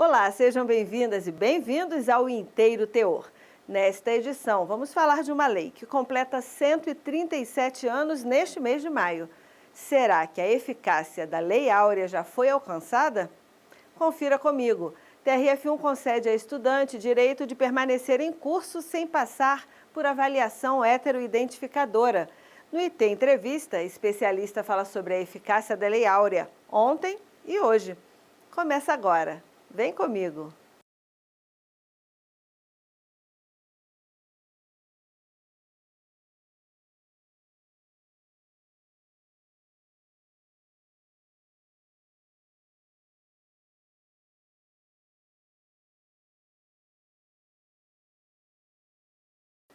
Olá, sejam bem-vindas e bem-vindos ao Inteiro Teor. Nesta edição, vamos falar de uma lei que completa 137 anos neste mês de maio. Será que a eficácia da Lei Áurea já foi alcançada? Confira comigo. TRF1 concede a estudante direito de permanecer em curso sem passar por avaliação heteroidentificadora. No IT Entrevista, especialista fala sobre a eficácia da Lei Áurea ontem e hoje. Começa agora. Vem comigo.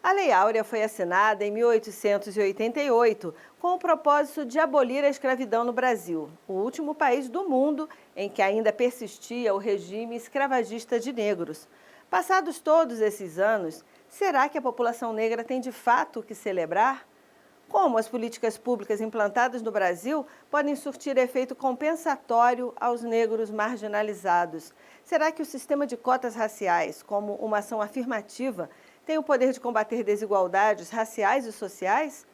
A Lei Áurea foi assinada em 1888 com o propósito de abolir a escravidão no Brasil, o último país do mundo em que ainda persistia o regime escravagista de negros. Passados todos esses anos, será que a população negra tem de fato o que celebrar? Como as políticas públicas implantadas no Brasil podem surtir efeito compensatório aos negros marginalizados? Será que o sistema de cotas raciais, como uma ação afirmativa, tem o poder de combater desigualdades raciais e sociais?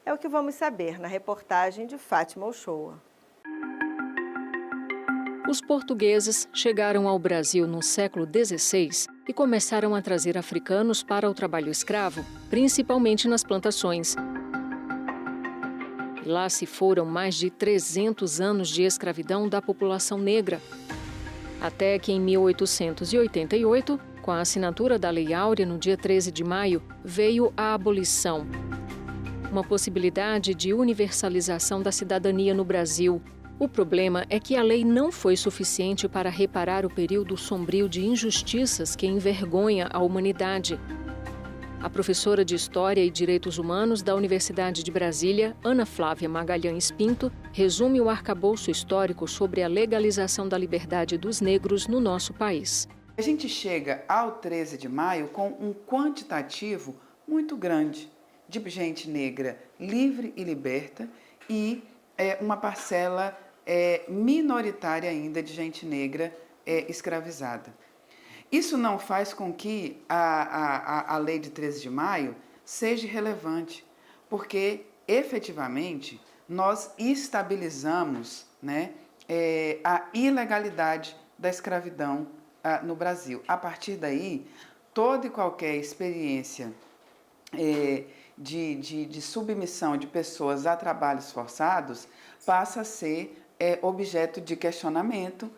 É o que vamos saber na reportagem de Fátima Uchoa. Os portugueses chegaram ao Brasil no século XVI e começaram a trazer africanos para o trabalho escravo, principalmente nas plantações. Lá se foram mais de 300 anos de escravidão da população negra. Até que em 1888, com a assinatura da Lei Áurea no dia 13 de maio, veio a abolição. Uma possibilidade de universalização da cidadania no Brasil. O problema é que a lei não foi suficiente para reparar o período sombrio de injustiças que envergonha a humanidade. A professora de História e Direitos Humanos da Universidade de Brasília, Ana Flávia Magalhães Pinto, resume o arcabouço histórico sobre a legalização da liberdade dos negros no nosso país. A gente chega ao 13 de maio com um quantitativo muito grande de gente negra livre e liberta e uma parcela minoritária ainda de gente negra escravizada. Isso não faz com que a lei de 13 de maio seja relevante, porque efetivamente nós estabilizamos, a ilegalidade da escravidão no Brasil. A partir daí, toda e qualquer experiência de submissão de pessoas a trabalhos forçados passa a ser objeto de questionamento,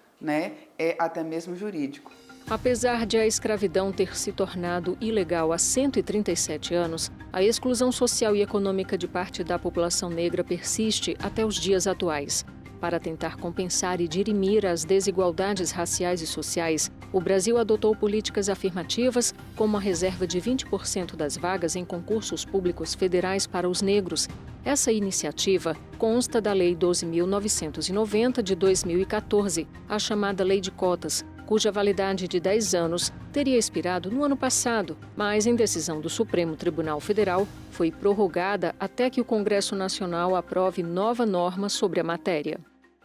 até mesmo jurídico. Apesar de a escravidão ter se tornado ilegal há 137 anos, a exclusão social e econômica de parte da população negra persiste até os dias atuais. Para tentar compensar e dirimir as desigualdades raciais e sociais, o Brasil adotou políticas afirmativas, como a reserva de 20% das vagas em concursos públicos federais para os negros. Essa iniciativa consta da Lei 12.990 de 2014, a chamada Lei de Cotas, cuja validade de 10 anos teria expirado no ano passado, mas em decisão do Supremo Tribunal Federal foi prorrogada até que o Congresso Nacional aprove nova norma sobre a matéria.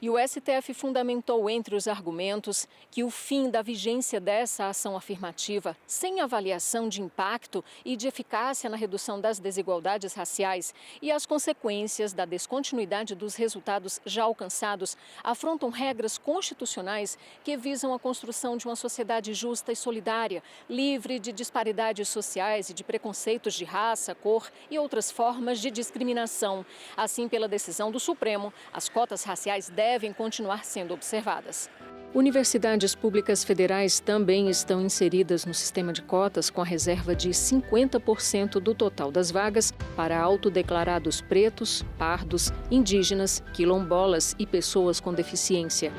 E o STF fundamentou entre os argumentos que o fim da vigência dessa ação afirmativa, sem avaliação de impacto e de eficácia na redução das desigualdades raciais e as consequências da descontinuidade dos resultados já alcançados, afrontam regras constitucionais que visam a construção de uma sociedade justa e solidária, livre de disparidades sociais e de preconceitos de raça, cor e outras formas de discriminação. Assim, pela decisão do Supremo, as cotas raciais devem continuar sendo observadas. Universidades públicas federais também estão inseridas no sistema de cotas com a reserva de 50% do total das vagas para autodeclarados pretos, pardos, indígenas, quilombolas e pessoas com deficiência.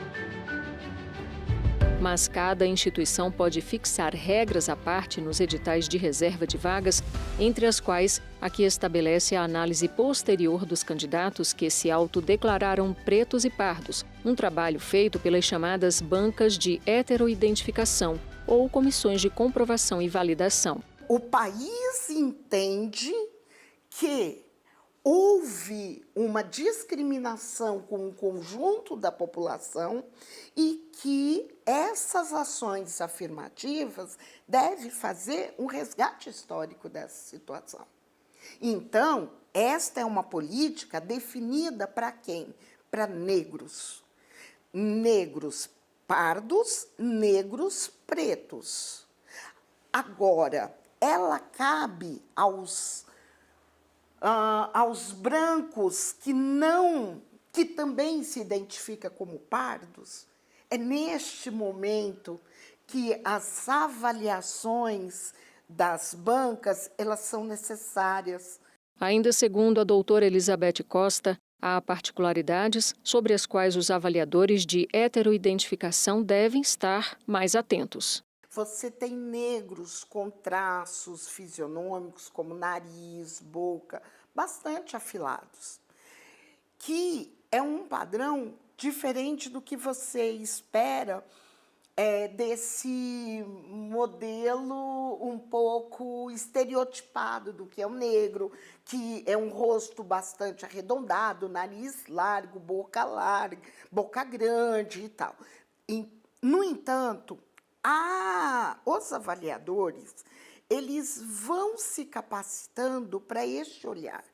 Mas cada instituição pode fixar regras à parte nos editais de reserva de vagas, entre as quais a que estabelece a análise posterior dos candidatos que se autodeclararam pretos e pardos, um trabalho feito pelas chamadas bancas de heteroidentificação ou comissões de comprovação e validação. O país entende que houve uma discriminação com o conjunto da população e que essas ações afirmativas devem fazer um resgate histórico dessa situação. Então, esta é uma política definida para quem? Para negros. Negros pardos, negros pretos. Agora, ela cabe aos brancos que também se identificam como pardos. É neste momento que as avaliações das bancas elas são necessárias. Ainda segundo a doutora Elizabeth Costa, há particularidades sobre as quais os avaliadores de heteroidentificação devem estar mais atentos. Você tem negros com traços fisionômicos, como nariz, boca, bastante afilados, que é um padrão diferente do que você espera desse modelo um pouco estereotipado do que é o negro, que é um rosto bastante arredondado, nariz largo, boca grande e tal. No entanto, os avaliadores, eles vão se capacitando para este olhar.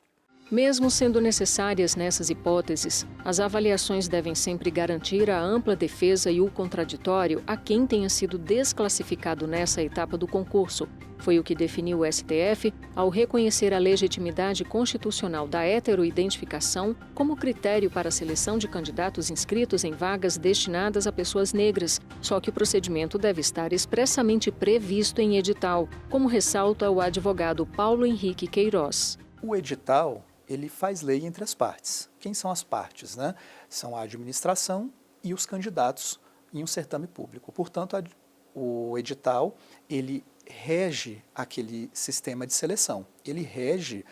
Mesmo sendo necessárias nessas hipóteses, as avaliações devem sempre garantir a ampla defesa e o contraditório a quem tenha sido desclassificado nessa etapa do concurso. Foi o que definiu o STF ao reconhecer a legitimidade constitucional da heteroidentificação como critério para a seleção de candidatos inscritos em vagas destinadas a pessoas negras, só que o procedimento deve estar expressamente previsto em edital, como ressalta o advogado Paulo Henrique Queiroz. O edital ele faz lei entre as partes. Quem são as partes, né? São a administração e os candidatos em um certame público. Portanto, o edital ele rege aquele sistema de seleção. Ele rege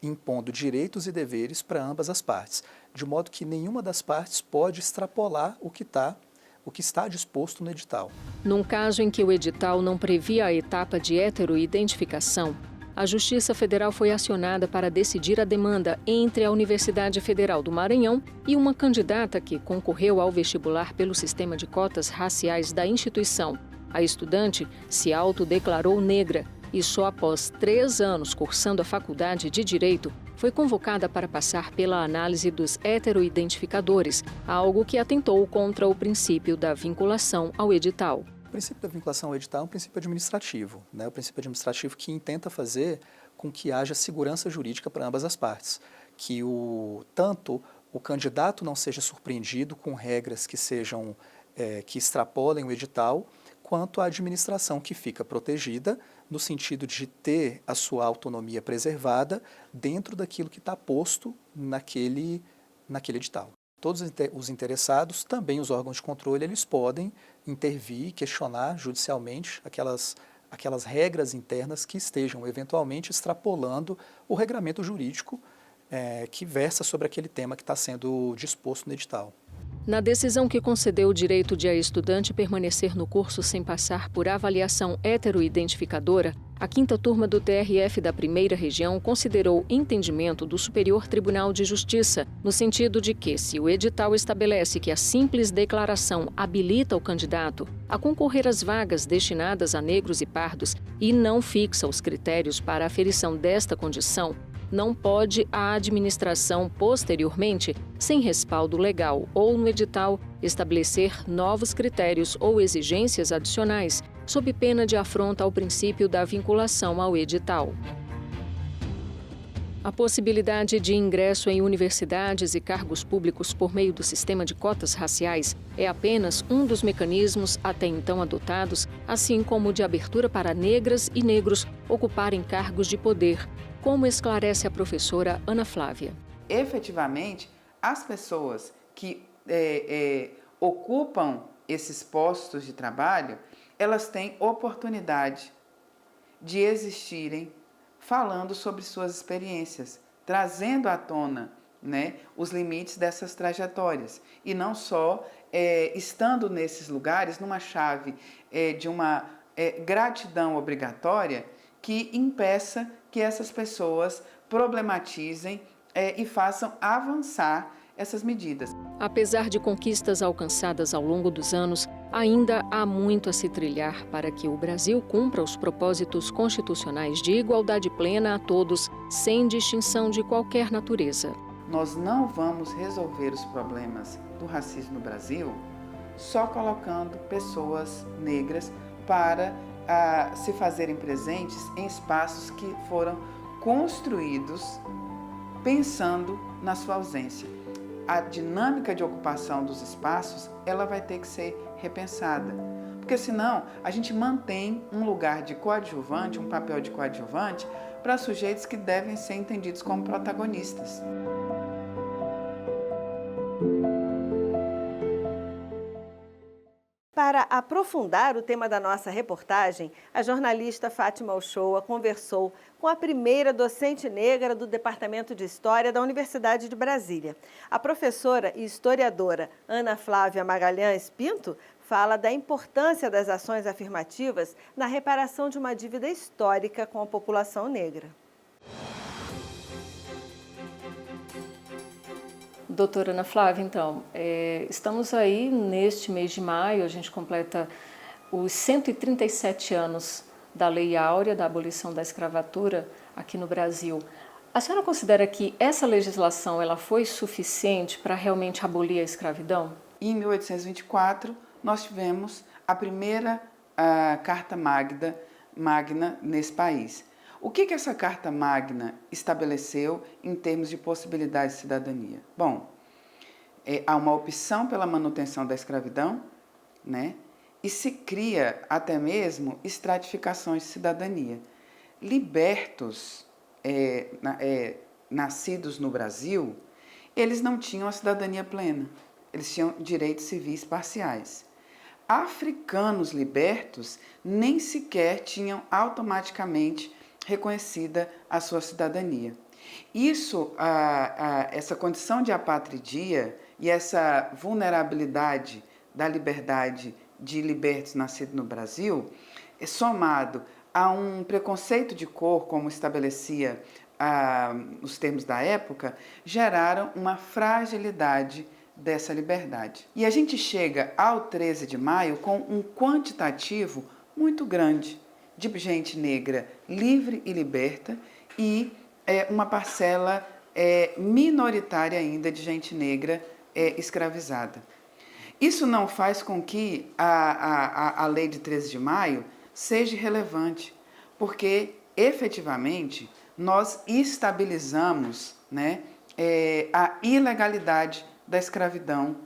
impondo direitos e deveres para ambas as partes, de modo que nenhuma das partes pode extrapolar o que está disposto no edital. Num caso em que o edital não previa a etapa de heteroidentificação, a Justiça Federal foi acionada para decidir a demanda entre a Universidade Federal do Maranhão e uma candidata que concorreu ao vestibular pelo sistema de cotas raciais da instituição. A estudante se autodeclarou negra e só após 3 anos cursando a faculdade de Direito foi convocada para passar pela análise dos heteroidentificadores, algo que atentou contra o princípio da vinculação ao edital. O princípio da vinculação ao edital é um princípio administrativo, né? O princípio administrativo que intenta fazer com que haja segurança jurídica para ambas as partes, que tanto o candidato não seja surpreendido com regras que extrapolem o edital, quanto a administração que fica protegida no sentido de ter a sua autonomia preservada dentro daquilo que está posto naquele edital. Todos os interessados, também os órgãos de controle, eles podem intervir, questionar judicialmente aquelas regras internas que estejam eventualmente extrapolando o regramento jurídico que versa sobre aquele tema que está sendo disposto no edital. Na decisão que concedeu o direito de a estudante permanecer no curso sem passar por avaliação heteroidentificadora, a 5ª turma do TRF da Primeira Região considerou entendimento do Superior Tribunal de Justiça, no sentido de que, se o edital estabelece que a simples declaração habilita o candidato a concorrer às vagas destinadas a negros e pardos e não fixa os critérios para a aferição desta condição, não pode a administração, posteriormente, sem respaldo legal ou no edital, estabelecer novos critérios ou exigências adicionais, sob pena de afronta ao princípio da vinculação ao edital. A possibilidade de ingresso em universidades e cargos públicos por meio do sistema de cotas raciais é apenas um dos mecanismos até então adotados, assim como o de abertura para negras e negros ocuparem cargos de poder, como esclarece a professora Ana Flávia. Efetivamente, as pessoas que ocupam esses postos de trabalho, elas têm oportunidade de existirem falando sobre suas experiências, trazendo à tona, né, os limites dessas trajetórias. E não só estando nesses lugares numa chave de uma gratidão obrigatória que impeça que essas pessoas problematizem e façam avançar essas medidas. Apesar de conquistas alcançadas ao longo dos anos, ainda há muito a se trilhar para que o Brasil cumpra os propósitos constitucionais de igualdade plena a todos, sem distinção de qualquer natureza. Nós não vamos resolver os problemas do racismo no Brasil só colocando pessoas negras para se fazerem presentes em espaços que foram construídos pensando na sua ausência. A dinâmica de ocupação dos espaços, ela vai ter que ser repensada, porque senão a gente mantém um lugar de coadjuvante, um papel de coadjuvante para sujeitos que devem ser entendidos como protagonistas. Para aprofundar o tema da nossa reportagem, a jornalista Fátima Uchoa conversou com a primeira docente negra do Departamento de História da Universidade de Brasília. A professora e historiadora Ana Flávia Magalhães Pinto fala da importância das ações afirmativas na reparação de uma dívida histórica com a população negra. Doutora Ana Flávia, então, estamos aí neste mês de maio, a gente completa os 137 anos da Lei Áurea, da abolição da escravatura aqui no Brasil. A senhora considera que essa legislação ela foi suficiente para realmente abolir a escravidão? Em 1824, nós tivemos a primeira Carta Magna nesse país. O que essa Carta Magna estabeleceu em termos de possibilidade de cidadania? Bom, há uma opção pela manutenção da escravidão, né? E se cria até mesmo estratificações de cidadania. Libertos, nascidos no Brasil, eles não tinham a cidadania plena, eles tinham direitos civis parciais. Africanos libertos nem sequer tinham automaticamente reconhecida a sua cidadania. Isso, essa condição de apatridia e essa vulnerabilidade da liberdade de libertos nascidos no Brasil, somado a um preconceito de cor, como estabelecia os termos da época, geraram uma fragilidade dessa liberdade. E a gente chega ao 13 de maio com um quantitativo muito grande de gente negra livre e liberta e uma parcela minoritária ainda de gente negra escravizada. Isso não faz com que a lei de 13 de maio seja relevante, porque efetivamente nós estabilizamos, né, a ilegalidade da escravidão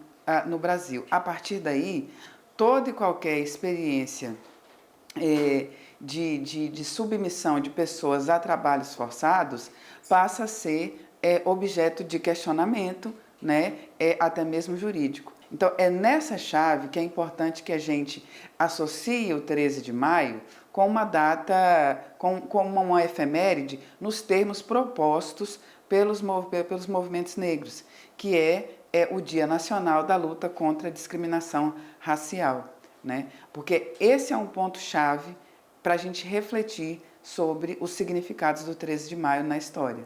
no Brasil. A partir daí, toda e qualquer experiência de submissão de pessoas a trabalhos forçados passa a ser objeto de questionamento, né, até mesmo jurídico. Então, é nessa chave que é importante que a gente associe o 13 de maio com uma data, com uma efeméride nos termos propostos pelos movimentos negros, que é o Dia Nacional da Luta contra a Discriminação Racial, né? Porque esse é um ponto-chave para a gente refletir sobre os significados do 13 de maio na história.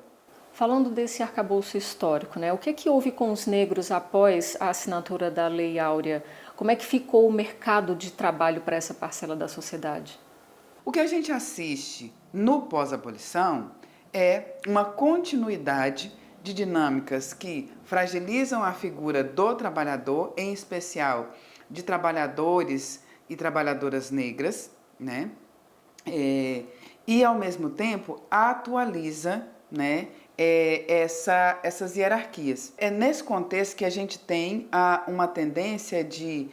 Falando desse arcabouço histórico, né? O que houve com os negros após a assinatura da Lei Áurea? Como é que ficou o mercado de trabalho para essa parcela da sociedade? O que a gente assiste no pós-abolição é uma continuidade de dinâmicas que fragilizam a figura do trabalhador, em especial de trabalhadores e trabalhadoras negras, né? E, ao mesmo tempo, atualiza, né, essas hierarquias. É nesse contexto que a gente tem uma tendência de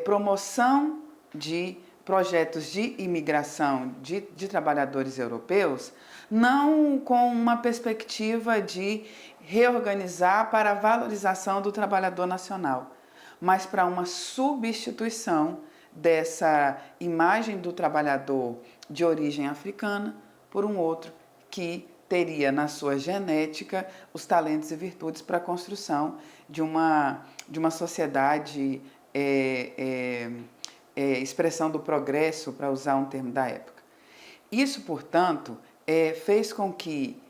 promoção de projetos de imigração de trabalhadores europeus, não com uma perspectiva de reorganizar para a valorização do trabalhador nacional, mas para uma substituição dessa imagem do trabalhador de origem africana por um outro que teria na sua genética os talentos e virtudes para a construção de uma sociedade expressão do progresso, para usar um termo da época. Isso, portanto, fez com que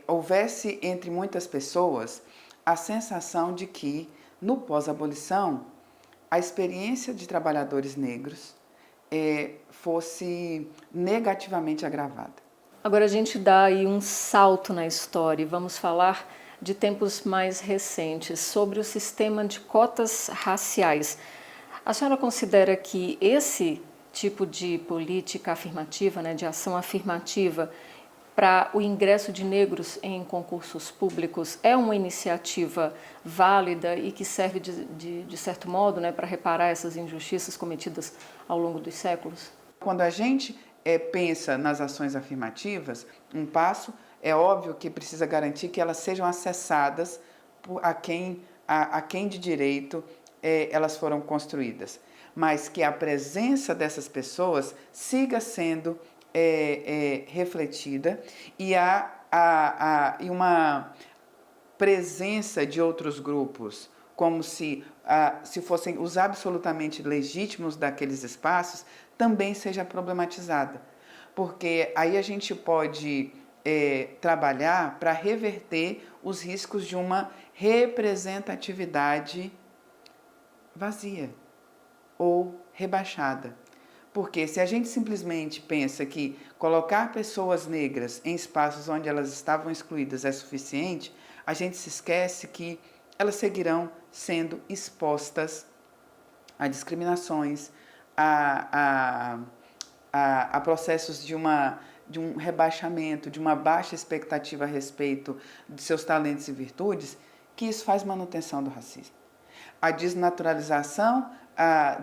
houvesse entre muitas pessoas a sensação de que, no pós-abolição, a experiência de trabalhadores negros fosse negativamente agravada. Agora a gente dá aí um salto na história e vamos falar de tempos mais recentes, sobre o sistema de cotas raciais. A senhora considera que esse tipo de política afirmativa, né, de ação afirmativa para o ingresso de negros em concursos públicos é uma iniciativa válida e que serve de certo modo, né, para reparar essas injustiças cometidas ao longo dos séculos? Quando a gente pensa nas ações afirmativas, um passo é óbvio que precisa garantir que elas sejam acessadas a quem de direito elas foram construídas, mas que a presença dessas pessoas siga sendo refletida e e uma presença de outros grupos, como se fossem os absolutamente legítimos daqueles espaços, também seja problematizada. Porque aí a gente pode trabalhar para reverter os riscos de uma representatividade vazia ou rebaixada. Porque se a gente simplesmente pensa que colocar pessoas negras em espaços onde elas estavam excluídas é suficiente, a gente se esquece que elas seguirão sendo expostas a discriminações, a processos de um rebaixamento, de uma baixa expectativa a respeito de seus talentos e virtudes, que isso faz manutenção do racismo. A desnaturalização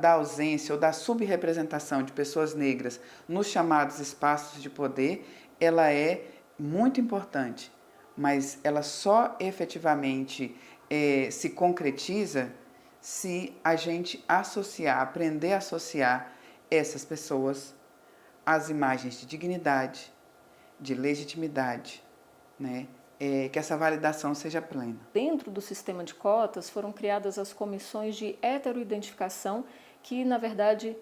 da ausência ou da subrepresentação de pessoas negras nos chamados espaços de poder, ela é muito importante, mas ela só efetivamente se concretiza se a gente aprender a associar essas pessoas às imagens de dignidade, de legitimidade, né? Que essa validação seja plena. Dentro do sistema de cotas foram criadas as comissões de heteroidentificação que, na verdade,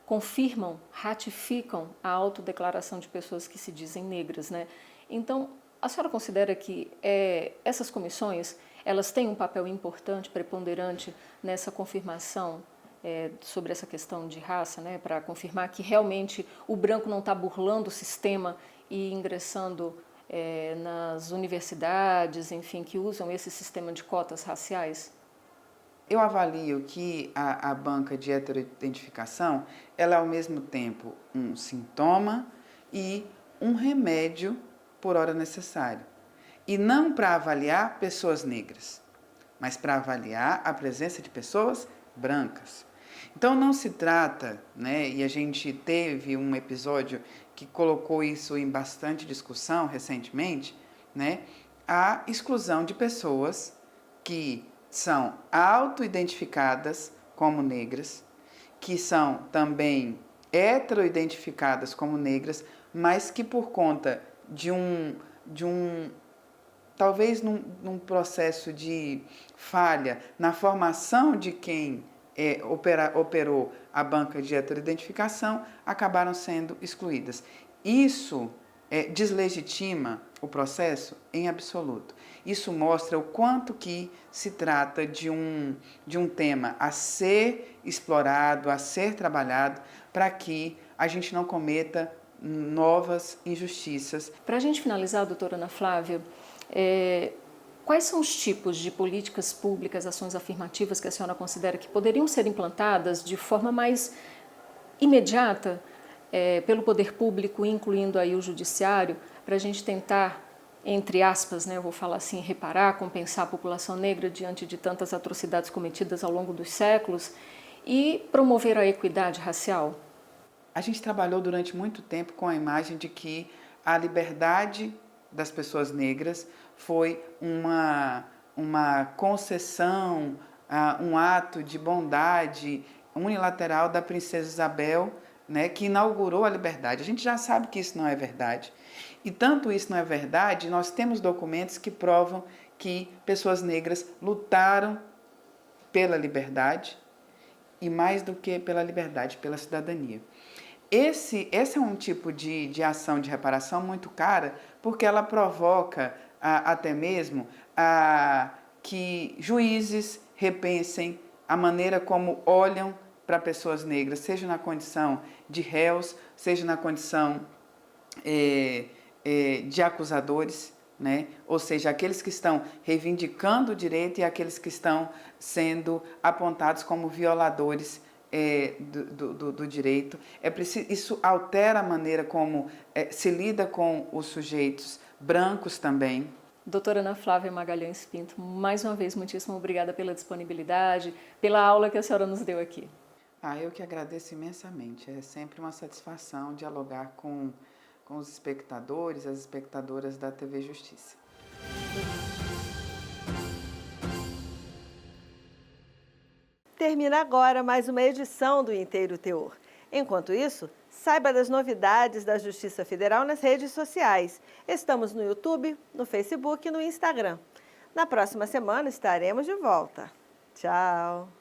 confirmam, ratificam a autodeclaração de pessoas que se dizem negras, né? Então, a senhora considera que essas comissões elas têm um papel importante, preponderante nessa confirmação sobre essa questão de raça, né? Para confirmar que realmente o branco não está burlando o sistema e ingressando nas universidades, enfim, que usam esse sistema de cotas raciais? Eu avalio que a banca de heteroidentificação, ela é ao mesmo tempo um sintoma e um remédio por hora necessário. E não para avaliar pessoas negras, mas para avaliar a presença de pessoas brancas. Então não se trata, né, e a gente teve um episódio que colocou isso em bastante discussão recentemente, né, a exclusão de pessoas que são auto-identificadas como negras, que são também heteroidentificadas como negras, mas que por conta de talvez num processo de falha na formação de quem operou a banca de heteroidentificação, acabaram sendo excluídas. Isso deslegitima o processo em absoluto. Isso mostra o quanto que se trata de um tema a ser explorado, a ser trabalhado, para que a gente não cometa novas injustiças. Para a gente finalizar, doutora Ana Flávia, quais são os tipos de políticas públicas, ações afirmativas que a senhora considera que poderiam ser implantadas de forma mais imediata pelo poder público, incluindo aí o judiciário, para a gente tentar, entre aspas, né, eu vou falar assim, reparar, compensar a população negra diante de tantas atrocidades cometidas ao longo dos séculos e promover a equidade racial? A gente trabalhou durante muito tempo com a imagem de que a liberdade das pessoas negras foi uma concessão, um ato de bondade unilateral da princesa Isabel, né, que inaugurou a liberdade. A gente já sabe que isso não é verdade. E tanto isso não é verdade, nós temos documentos que provam que pessoas negras lutaram pela liberdade e mais do que pela liberdade, pela cidadania. Esse é um tipo de ação de reparação muito cara, porque ela provoca até mesmo que juízes repensem a maneira como olham para pessoas negras, seja na condição de réus, seja na condição de acusadores, né? Ou seja, aqueles que estão reivindicando o direito e aqueles que estão sendo apontados como violadores do direito. Isso altera a maneira como se lida com os sujeitos brancos também. Doutora Ana Flávia Magalhães Pinto, mais uma vez, muitíssimo obrigada pela disponibilidade, pela aula que a senhora nos deu aqui. Eu que agradeço imensamente. É sempre uma satisfação dialogar com os espectadores, as espectadoras da TV Justiça. Termina agora mais uma edição do Inteiro Teor. Enquanto isso, saiba das novidades da Justiça Federal nas redes sociais. Estamos no YouTube, no Facebook e no Instagram. Na próxima semana estaremos de volta. Tchau!